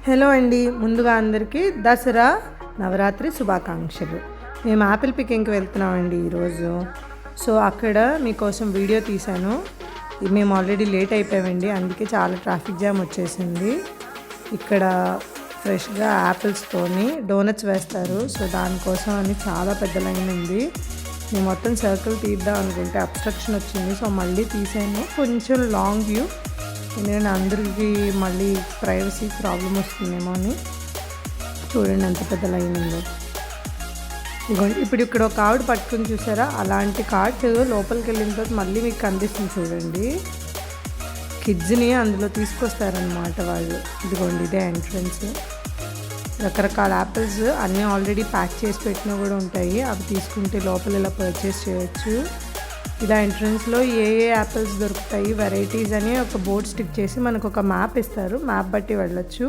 Hello అండి, ముందుగా అందరికీ దసరా నవరాత్రి శుభాకాంక్షలు. మేము యాపిల్ పికింగ్కి వెళ్తున్నామండి ఈరోజు. సో అక్కడ మీకోసం వీడియో తీశాను. మేము ఆల్రెడీ లేట్ అయిపోయామండి, అందుకే చాలా ట్రాఫిక్ జామ్ వచ్చేసింది. ఇక్కడ ఫ్రెష్గా యాపిల్స్తోని డోనట్స్ వేస్తారు. సో దానికోసం అని చాలా పెద్ద లైన్ ఉంది. మేము మొత్తం సర్కిల్ తీద్దాం అనుకుంటే అబ్స్ట్రక్షన్ వచ్చింది. సో మళ్ళీ తీసాను, కొంచెం లాంగ్ వ్యూ, ఎందుకంటే అందరికీ మళ్ళీ ప్రైవసీ ప్రాబ్లం వస్తుందేమో అని. చూడండి ఎంత పెద్ద లైన్ ఉందో. ఇప్పుడు ఇక్కడ ఒక కార్డ్ పట్టుకుని చూసారా, అలాంటి కార్డ్ లోపలికి వెళ్ళిన తర్వాత మళ్ళీ మీకు కనిపిస్తుంది చూడండి. కిడ్స్ని అందులో తీసుకొస్తారనమాట వాళ్ళు. ఇదిగోండి, ఇదే ఎంట్రన్స్. రకరకాల యాపిల్స్ అన్నీ ఆల్రెడీ ప్యాక్ చేసి పెట్టినా కూడా ఉంటాయి. అవి తీసుకుంటే లోపల ఇలా పర్చేస్ చేయొచ్చు. ఇలా ఎంట్రన్స్లో ఏ యాపిల్స్ దొరుకుతాయి వెరైటీస్ అని ఒక బోర్డ్ స్టిక్ చేసి మనకు ఒక మ్యాప్ ఇస్తారు. మ్యాప్ బట్టి వెళ్ళొచ్చు.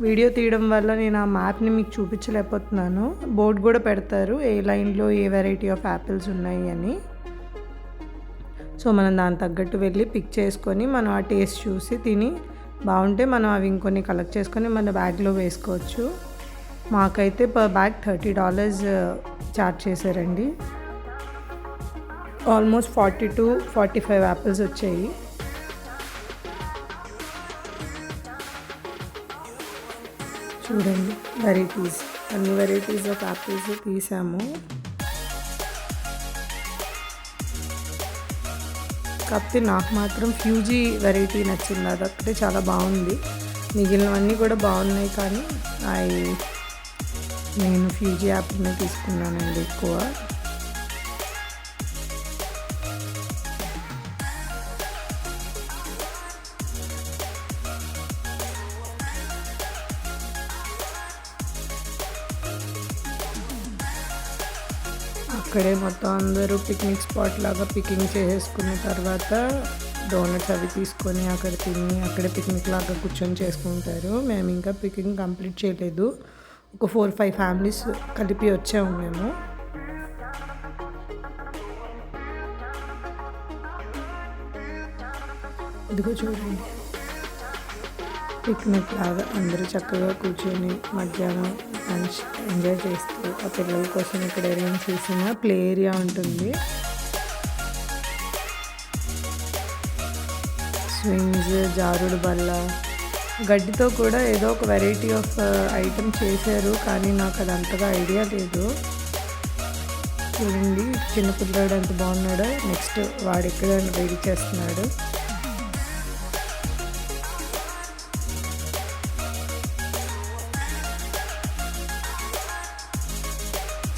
వీడియో తీయడం వల్ల నేను ఆ మ్యాప్ని మీకు చూపించలేకపోతున్నాను. బోర్డు కూడా పెడతారు ఏ లైన్లో ఏ వెరైటీ ఆఫ్ యాపిల్స్ ఉన్నాయి అని. సో మనం దాని తగ్గట్టు వెళ్ళి పిక్ చేసుకొని మనం ఆ టేస్ట్ చూసి తిని బాగుంటే మనం అవి ఇంకొన్ని కలెక్ట్ చేసుకొని మన బ్యాగ్లో వేసుకోవచ్చు. మాకైతే పర్ బ్యాగ్ $30 ఛార్జ్ చేశారండి. ఆల్మోస్ట్ 40 to 45 యాపిల్స్ వచ్చాయి. చూడండి వెరైటీస్, అన్ని వెరైటీస్ ఆఫ్ యాపిల్స్ తీసాము. కాకపోతే నాకు మాత్రం ఫ్యూజీ వెరైటీ నచ్చింది, అదొక్కటే చాలా బాగుంది. మిగిలినవన్నీ కూడా బాగున్నాయి, కానీ నేను ఫ్యూజీ యాపిల్ని తీసుకున్నానండి ఎక్కువ. అక్కడే మొత్తం అందరూ పిక్నిక్ స్పాట్ లాగా పికింగ్ చేసేసుకున్న తర్వాత డోనట్స్ అవి తీసుకొని అక్కడ తిని అక్కడే పిక్నిక్ లాగా కూర్చొని చేసుకుంటారు. మేము ఇంకా పికింగ్ కంప్లీట్ చేయలేదు. ఒక 4-5 ఫ్యామిలీస్ కలిపి వచ్చాము మేము. ఇదిగో చూడండి, పిక్నిక్ లాగా అందరూ చక్కగా కూర్చొని మధ్యాహ్నం లంచ్ ఎంజాయ్ చేస్తూ ఆ పిల్లల కోసం ఇక్కడ అరేంజ్ చేసిన ప్లే ఏరియా ఉంటుంది. స్వింగ్స్, జారుడు బల్ల, గడ్డితో కూడా ఏదో ఒక వెరైటీ ఆఫ్ ఐటమ్ చేశారు, కానీ నాకు అది అంతగా ఐడియా లేదు. చూడండి చిన్న పిల్లాడు ఎంత బాగున్నాడో. నెక్స్ట్ వాడు ఎక్కడ రెడీ చేస్తున్నాడు.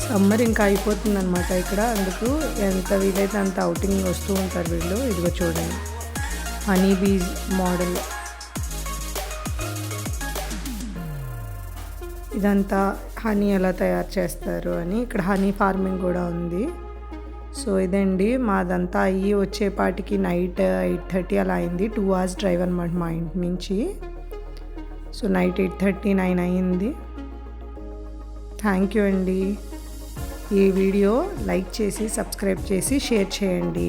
సమ్మర్ ఇంకా అయిపోతుంది అనమాట ఇక్కడ, అందుకు ఎంత వీలైతే అంత అవుటింగ్ వస్తూ ఉంటారు వీళ్ళు. ఇదిగో చూడండి, హనీ బీజ్ మోడల్. ఇదంతా హనీ ఎలా తయారు చేస్తారు అని. ఇక్కడ హనీ ఫార్మింగ్ కూడా ఉంది. సో ఇదండి మాదంతా అయ్యి వచ్చేపాటికి నైట్ 8:30 అలా అయింది. 2 hours డ్రైవ్ అనమాట మా ఇంటి నుంచి. సో నైట్ 8:30-9 అయింది. థ్యాంక్ యూ అండి. ఈ వీడియో లైక్ చేసి సబ్స్క్రైబ్ చేసి షేర్ చేయండి.